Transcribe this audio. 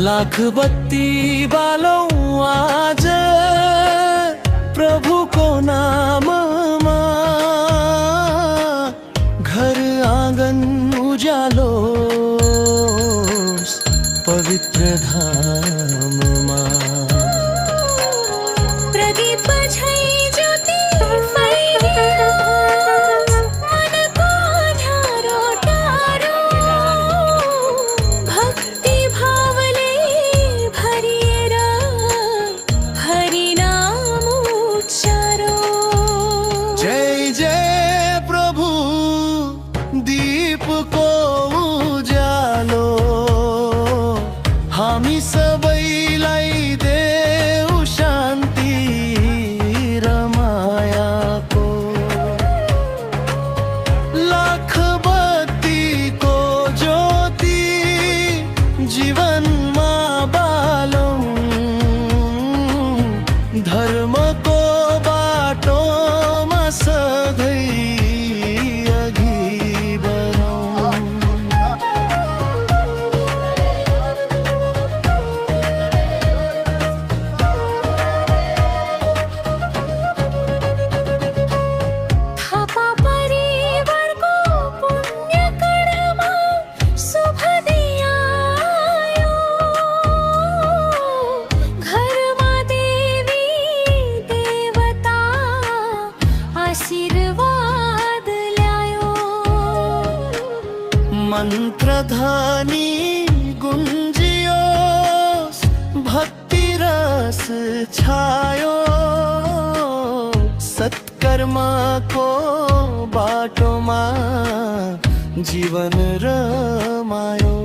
लाख बत्ती बालौं आज प्रभुको नाममा, घर आँगन उज्यालोस् पवित्र धाममा। प्रदीप झै ज्योति फैलियोस्, मनको अँध्यारो टारोस्, भक्ति भावले भरिएर हरि नाम उच्चारोस्। जय जय प्रभु दीपको उज्यालो, हामी सबैलाई देऊ शान्ति र मायाको। लाख बत्तीको ज्योति जीवनमा बालौं, धर्मको बाटोमा सधैँ अघि बढौँ। थापा परिवारको पुण्य कर्ममा शुभ दिन आयो, घरमा देवी देवता आशीर्वाद ल्यायो। मन्त्रध्वनि गुन्जियोस्, भक्ति रस छायो, सत्कर्मको बाटोमा जीवन रमायो।